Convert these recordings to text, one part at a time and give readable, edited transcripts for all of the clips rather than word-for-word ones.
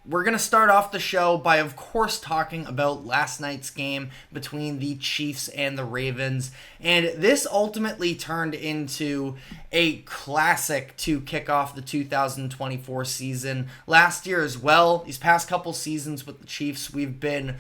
we're going to start off the show by, of course, talking about last night's game between the Chiefs and the Ravens. And this ultimately turned into a classic to kick off the 2024 season. Last year as well, these past couple seasons with the Chiefs, we've been,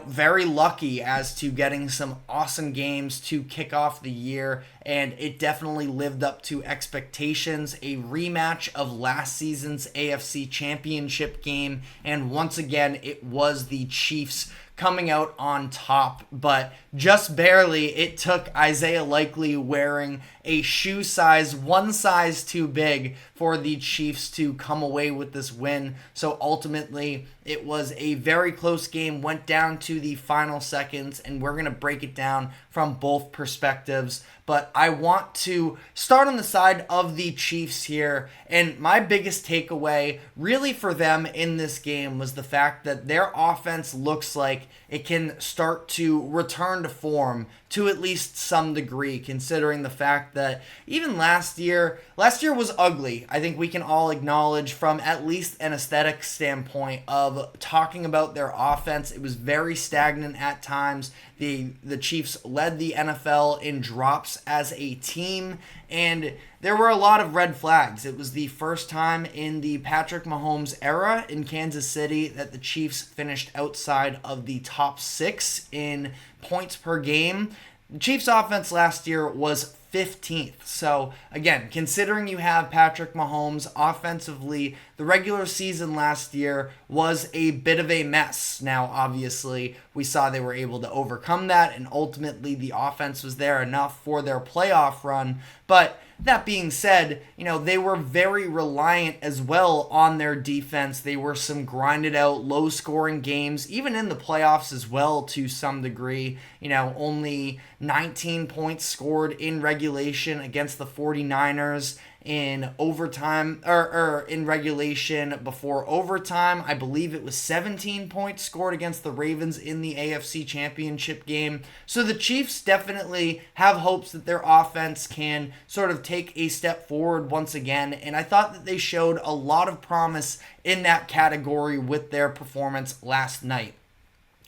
very lucky as to getting some awesome games to kick off the year. And it definitely lived up to expectations. A rematch of last season's AFC Championship game. And once again, it was the Chiefs coming out on top, but just barely. It took Isaiah Likely wearing a shoe size, one size too big, for the Chiefs to come away with this win. So ultimately, it was a very close game, went down to the final seconds, and we're going to break it down from both perspectives. But I want to start on the side of the Chiefs here, and my biggest takeaway really for them in this game was the fact that their offense looks like it can start to return to form to at least some degree, considering the fact that even last year was ugly. I think we can all acknowledge from at least an aesthetic standpoint of talking about their offense. It was very stagnant at times. The Chiefs led the NFL in drops as a team, and there were a lot of red flags. It was the first time in the Patrick Mahomes era in Kansas City that the Chiefs finished outside of the top 6 in points per game. The Chiefs' offense last year was 15th. So, again, considering you have Patrick Mahomes offensively, the regular season last year was a bit of a mess. Now, obviously, we saw they were able to overcome that, and ultimately the offense was there enough for their playoff run. But that being said, they were very reliant as well on their defense. They were some grinded out, low scoring games, even in the playoffs as well to some degree. Only 19 points scored in regulation against the 49ers in overtime, or in regulation before overtime. I believe it was 17 points scored against the Ravens in the AFC Championship game. So the Chiefs definitely have hopes that their offense can sort of take a step forward once again, and I thought that they showed a lot of promise in that category with their performance last night.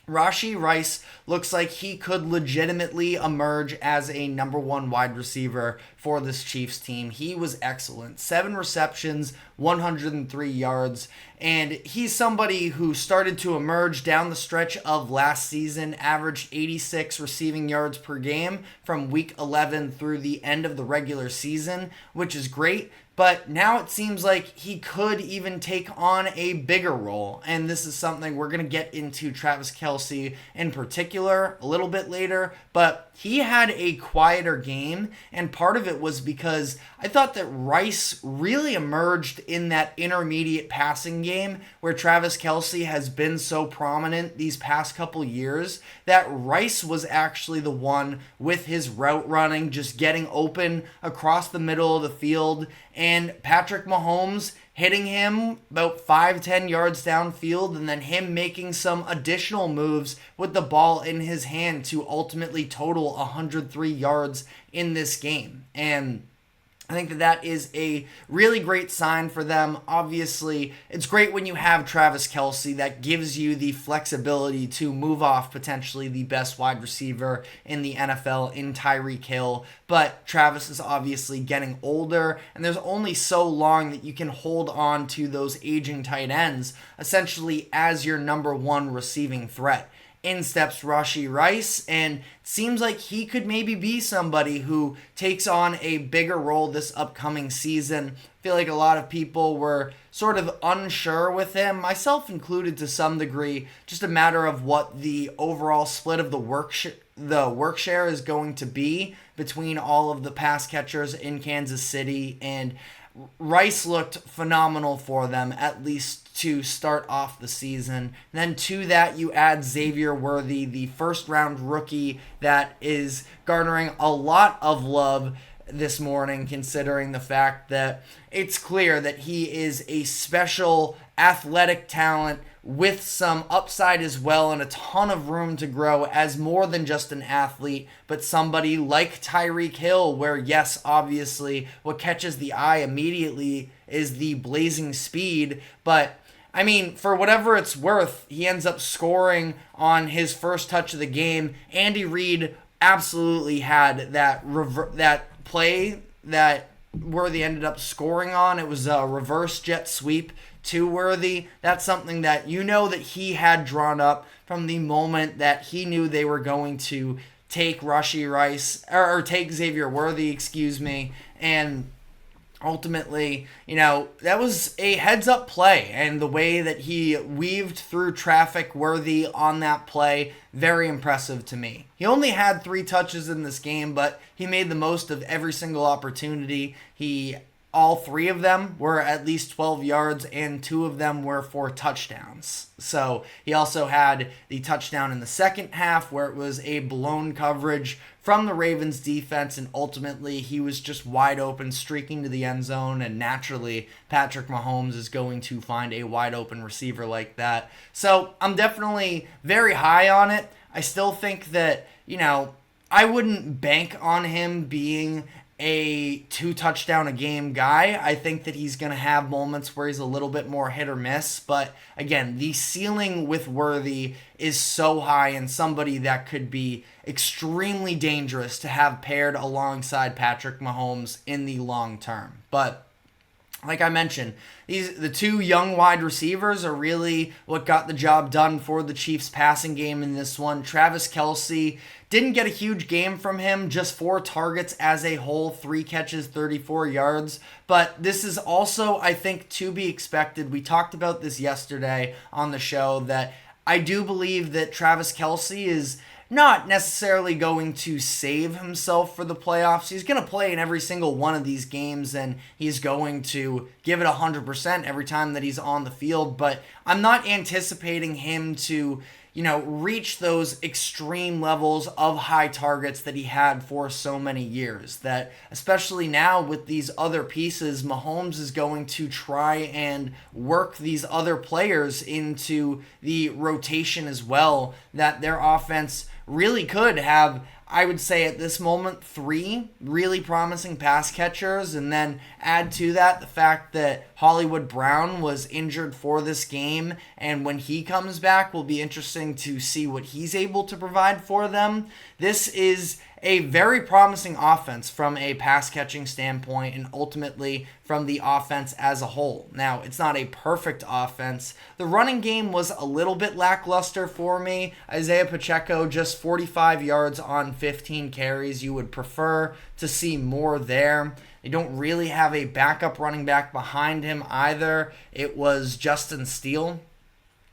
Rashee Rice looks like he could legitimately emerge as a number 1 wide receiver for this Chiefs team. He was excellent. 7 receptions, 103 yards, and he's somebody who started to emerge down the stretch of last season, averaged 86 receiving yards per game from week 11 through the end of the regular season, which is great. But now it seems like he could even take on a bigger role. And this is something we're going to get into Travis Kelce in particular a little bit later. But he had a quieter game. And part of it was because I thought that Rice really emerged in that intermediate passing game where Travis Kelce has been so prominent these past couple years, that Rice was actually the one with his route running, just getting open across the middle of the field. And Patrick Mahomes hitting him about 5-10 yards downfield, and then him making some additional moves with the ball in his hand to ultimately total 103 yards in this game. And I think that is a really great sign for them. Obviously, it's great when you have Travis Kelce. That gives you the flexibility to move off potentially the best wide receiver in the NFL in Tyreek Hill. But Travis is obviously getting older, and there's only so long that you can hold on to those aging tight ends, essentially as your number 1 receiving threat. In steps Rashee Rice, and it seems like he could maybe be somebody who takes on a bigger role this upcoming season. I feel like a lot of people were sort of unsure with him, myself included to some degree, just a matter of what the overall split of the work share is going to be between all of the pass catchers in Kansas City, and Rice looked phenomenal for them, at least to start off the season. Then to that, you add Xavier Worthy, the first-round rookie that is garnering a lot of love this morning, considering the fact that it's clear that he is a special athletic talent with some upside as well, and a ton of room to grow as more than just an athlete, but somebody like Tyreek Hill, where yes, obviously what catches the eye immediately is the blazing speed, but I mean, for whatever it's worth, he ends up scoring on his first touch of the game. Andy Reid absolutely had that play that Worthy ended up scoring on. It was a reverse jet sweep to Worthy. That's something that that he had drawn up from the moment that he knew they were going to take Rashee Rice, or take Xavier Worthy, excuse me, and ultimately, that was a heads-up play, and the way that he weaved through traffic Worthy on that play, very impressive to me. He only had 3 touches in this game, but he made the most of every single opportunity. All 3 of them were at least 12 yards, and 2 of them were for touchdowns. So he also had the touchdown in the second half where it was a blown coverage from the Ravens defense, and ultimately he was just wide open, streaking to the end zone, and naturally Patrick Mahomes is going to find a wide open receiver like that. So I'm definitely very high on it. I still think that, I wouldn't bank on him being a 2 touchdown a game guy. I think that he's going to have moments where he's a little bit more hit or miss, but again, the ceiling with Worthy is so high, and somebody that could be extremely dangerous to have paired alongside Patrick Mahomes in the long term. But like I mentioned, the 2 young wide receivers are really what got the job done for the Chiefs passing game in this one. Travis Kelce didn't get a huge game from him, just 4 targets as a whole, 3 catches, 34 yards. But this is also, I think, to be expected. We talked about this yesterday on the show, that I do believe that Travis Kelce is not necessarily going to save himself for the playoffs. He's going to play in every single one of these games, and he's going to give it 100% every time that he's on the field. But I'm not anticipating him to, reach those extreme levels of high targets that he had for so many years. That, especially now with these other pieces, Mahomes is going to try and work these other players into the rotation as well, that their offense really could have, I would say at this moment, 3 really promising pass catchers, and then add to that the fact that Hollywood Brown was injured for this game, and when he comes back, will be interesting to see what he's able to provide for them. This is a very promising offense from a pass catching standpoint, and ultimately from the offense as a whole. Now, it's not a perfect offense. The running game was a little bit lackluster for me. Isaiah Pacheco, just 45 yards on 15 carries. You would prefer to see more there. They don't really have a backup running back behind him either. It was Justin Steele.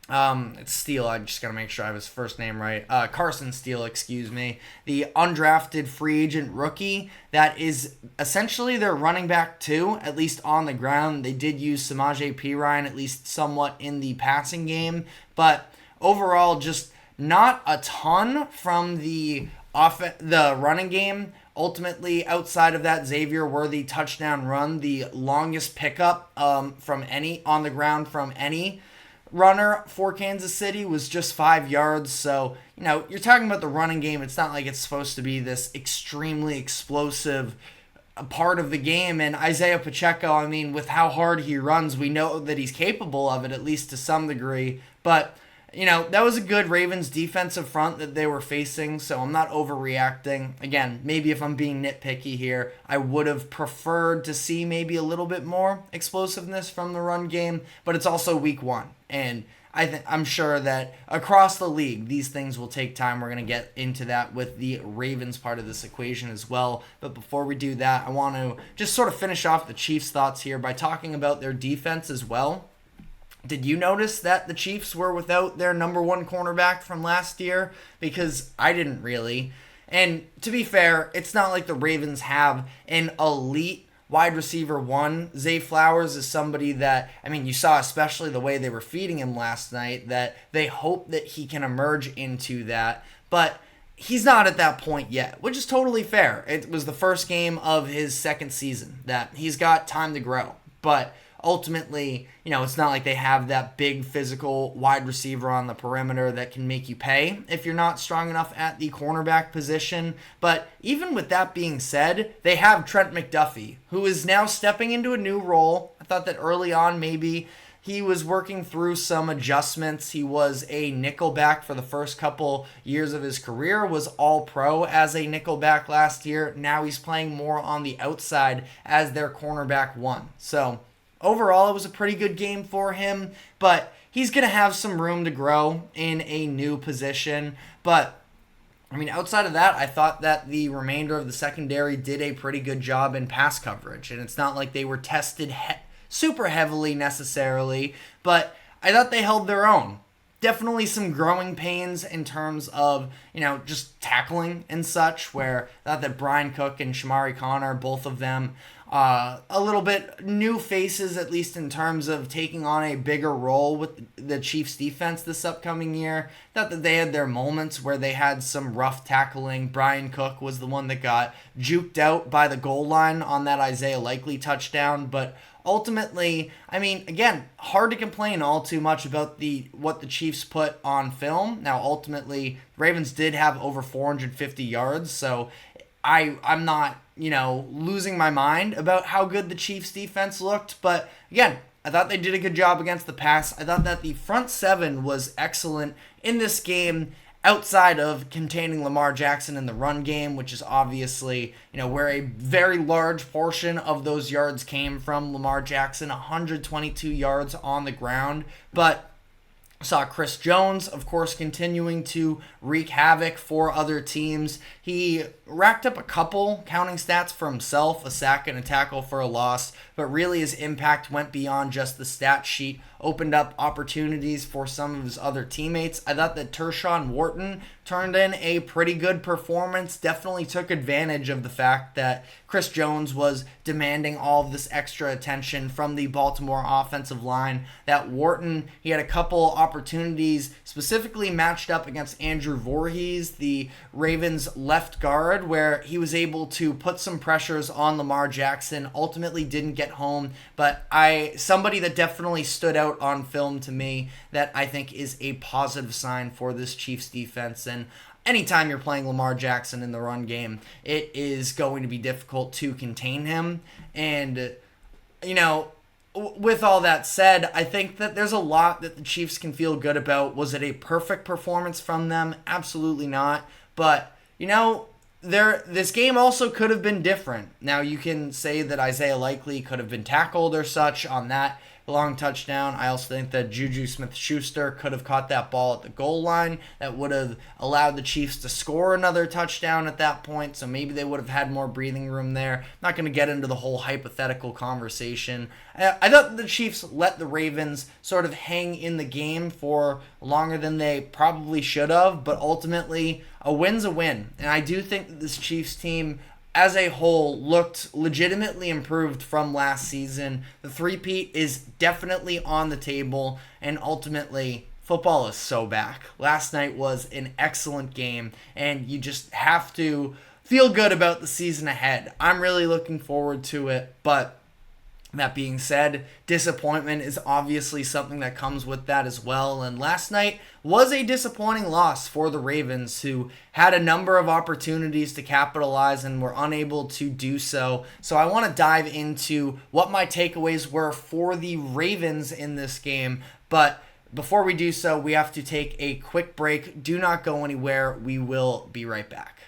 It's Steele. I just gotta make sure I have his first name right. Carson Steele, excuse me. The undrafted free agent rookie that is essentially their running back too, at least on the ground. They did use Samaje Perine at least somewhat in the passing game, but overall just not a ton from the running game. Ultimately, outside of that Xavier Worthy touchdown run, the longest pickup from any on the ground from any runner for Kansas City was just 5 yards. So, you're talking about the running game. It's not like it's supposed to be this extremely explosive part of the game. And Isaiah Pacheco, with how hard he runs, we know that he's capable of it, at least to some degree. But, that was a good Ravens defensive front that they were facing, so I'm not overreacting. Again, maybe if I'm being nitpicky here, I would have preferred to see maybe a little bit more explosiveness from the run game, but it's also week 1, and I'm sure that across the league, these things will take time. We're going to get into that with the Ravens part of this equation as well. But before we do that, I want to just sort of finish off the Chiefs' thoughts here by talking about their defense as well. Did you notice that the Chiefs were without their number 1 cornerback from last year? Because I didn't really. And to be fair, it's not like the Ravens have an elite wide receiver 1. Zay Flowers is somebody that, you saw especially the way they were feeding him last night, that they hope that he can emerge into that. But he's not at that point yet, which is totally fair. It was the first game of his second season, that he's got time to grow. But ultimately, it's not like they have that big physical wide receiver on the perimeter that can make you pay if you're not strong enough at the cornerback position. But even with that being said, they have Trent McDuffie, who is now stepping into a new role. I thought that early on maybe he was working through some adjustments. He was a nickelback for the first couple years of his career, was all pro as a nickelback last year. Now he's playing more on the outside as their cornerback one. So overall, it was a pretty good game for him, but he's going to have some room to grow in a new position. But I mean, outside of that, I thought that the remainder of the secondary did a pretty good job in pass coverage. And it's not like they were tested super heavily necessarily, but I thought they held their own. Definitely some growing pains in terms of, just tackling and such, where I thought that Brian Cook and Shamari Connor, both of them, a little bit new faces, at least in terms of taking on a bigger role with the Chiefs defense this upcoming year. Thought that they had their moments where they had some rough tackling. Brian Cook was the one that got juked out by the goal line on that Isaiah Likely touchdown, but ultimately, I mean, again, hard to complain all too much about what the Chiefs put on film. Now, ultimately, Ravens did have over 450 yards, so I'm not, losing my mind about how good the Chiefs defense looked. But again, I thought they did a good job against the pass. I thought that the front seven was excellent in this game, outside of containing Lamar Jackson in the run game, which is obviously, where a very large portion of those yards came from. Lamar Jackson, 122 yards on the ground. But saw Chris Jones, of course, continuing to wreak havoc for other teams. He racked up a couple counting stats for himself, a sack and a tackle for a loss, but really his impact went beyond just the stat sheet, opened up opportunities for some of his other teammates. I thought that Tershawn Wharton turned in a pretty good performance, definitely took advantage of the fact that Chris Jones was demanding all of this extra attention from the Baltimore offensive line. That Wharton, he had a couple opportunities specifically matched up against Andrew Voorhees, the Ravens left guard, where he was able to put some pressures on Lamar Jackson, ultimately didn't get home, but somebody that definitely stood out on film to me that I think is a positive sign for this Chiefs defense. And anytime you're playing Lamar Jackson in the run game, it is going to be difficult to contain him. And, with all that said, I think that there's a lot that the Chiefs can feel good about. Was it a perfect performance from them? Absolutely not. But, this game also could have been different. Now, you can say that Isaiah Likely could have been tackled or such on that long touchdown. I also think that Juju Smith-Schuster could have caught that ball at the goal line. That would have allowed the Chiefs to score another touchdown at that point, so maybe they would have had more breathing room there. I'm not going to get into the whole hypothetical conversation. I thought the Chiefs let the Ravens sort of hang in the game for longer than they probably should have, but ultimately, a win's a win. And I do think that this Chiefs team as a whole looked legitimately improved from last season. The three-peat is definitely on the table, and ultimately, football is so back. Last night was an excellent game, and you just have to feel good about the season ahead. I'm really looking forward to it, but that being said, disappointment is obviously something that comes with that as well. And last night was a disappointing loss for the Ravens, who had a number of opportunities to capitalize and were unable to do so. So I want to dive into what my takeaways were for the Ravens in this game. But before we do so, we have to take a quick break. Do not go anywhere. We will be right back.